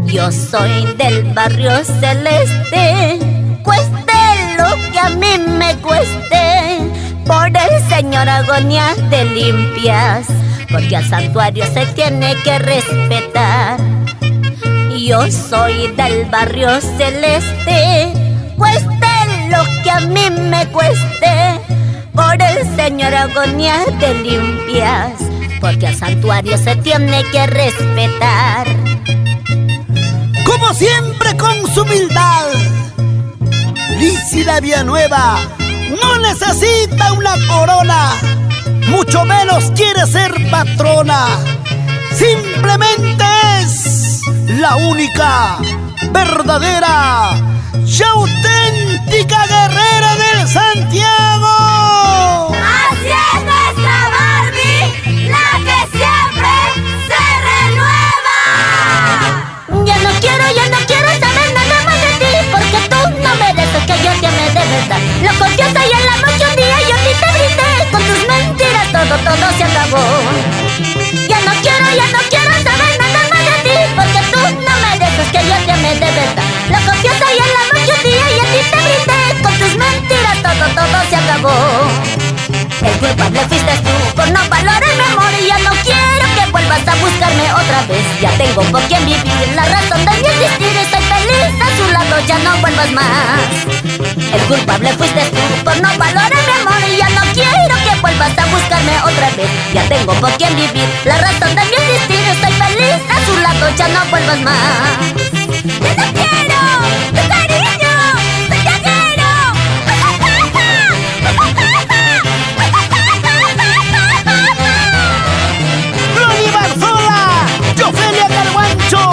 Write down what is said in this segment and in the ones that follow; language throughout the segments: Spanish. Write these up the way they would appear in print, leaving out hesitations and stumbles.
Yo soy del barrio celeste, cueste lo que a mí me cueste. Por el Señor agonías de limpias, porque al santuario se tiene que respetar. Yo soy del barrio celeste, cueste lo que a mí me cueste. Por el Señor agonías de limpias, porque al santuario se tiene que respetar. Como siempre con su humildad, Lícida Villanueva no necesita una corona, mucho menos quiere ser patrona. Simplemente es la única, verdadera y auténtica guerrera del Santiago. Así es nuestra Barbie, la que siempre se renueva. Ya no quiero saber nada más de ti, porque tú no mereces que yo te ame de verdad. Lo confieso y en la noche un día yo a ti te brindé, con tus mentiras todo se acabó. Ya no quiero saber nada más de ti, porque tú no mereces que yo te ame de verdad. Lo confieso y en la noche un día y a ti te brindé, con tus mentiras todo se acabó. El culpable fuiste tú por no valorar mi amor, y ya no quiero que vuelvas a buscarme otra vez. Ya tengo por quién vivir, la razón de mi existir. Estoy feliz a su lado, ya no vuelvas más. El culpable fuiste tú por no valorar mi amor, y ya no quiero que vuelvas a buscarme otra vez. Ya tengo por quién vivir, la razón de mi existir. Estoy feliz a su lado, ya no vuelvas más. ¡Ya no quiero tu cariño, santiaguero! Ronnie Barzola, Yofelia Carguancho,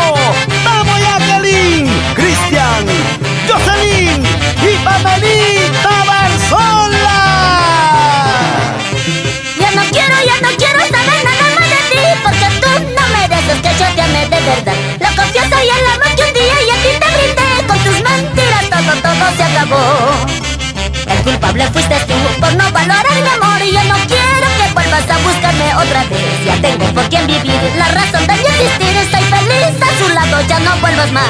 vamos Jacqueline, Cristian, Jocelyn y Pamelita Barzola. Ya no quiero saber nada más de ti, porque tú no mereces que yo te ame de verdad. Lo confieso y en la noche un día y a ti te brindé, con tus mentiras todo se acabó. El culpable fuiste tú por no valorar mi amor, y yo no quiero que vuelvas a buscarme otra vez. Ya tengo por quién vivir, la razón de mi existir. Estoy feliz a su lado, ya no vuelvas más.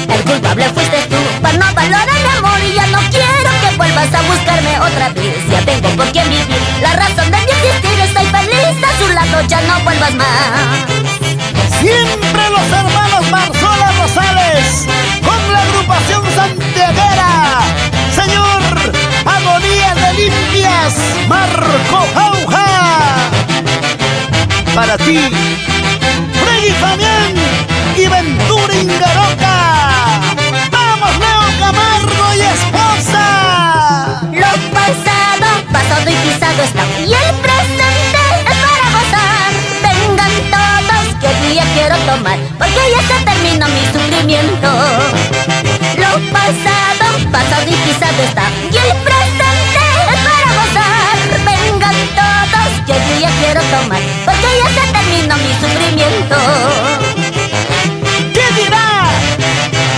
El culpable fuiste tú por no valorar mi amor, y ya no quiero que vuelvas a buscarme otra vez. Ya tengo por quién vivir, la razón de mi existir. Estoy feliz a su lado, ya no vuelvas más. Siempre los hermanos Barzola Rosales, con la agrupación santiaguera, señor Agonía de Limpias, Marco Jauja. Para ti, Freddy Fabián y Ventura Ingaroca. ¡Vamos, Leo Camargo y esposa! Lo pasado y pisado está, y el presente es para gozar. Vengan todos que yo ya quiero tomar, porque ya se terminó mi sufrimiento. Lo pasado y pisado está, y el presente es para gozar. Vengan todos que yo ya quiero tomar, porque ya se terminó mi sufrimiento. ¿Qué dirá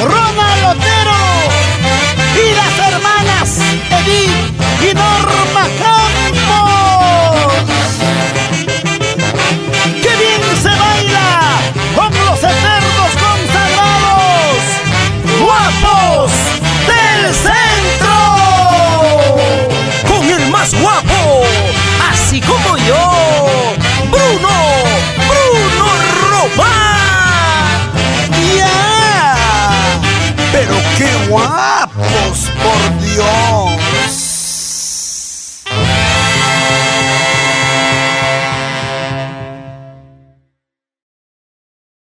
Ronald Otero y las hermanas Edith y Norma Campos? ¡Qué bien se baila con los eternos consagrados, guapos del centro! Con el más guapo, así como yo, Bruno Román. ¡Ya! ¡Pero qué guapos, por Dios!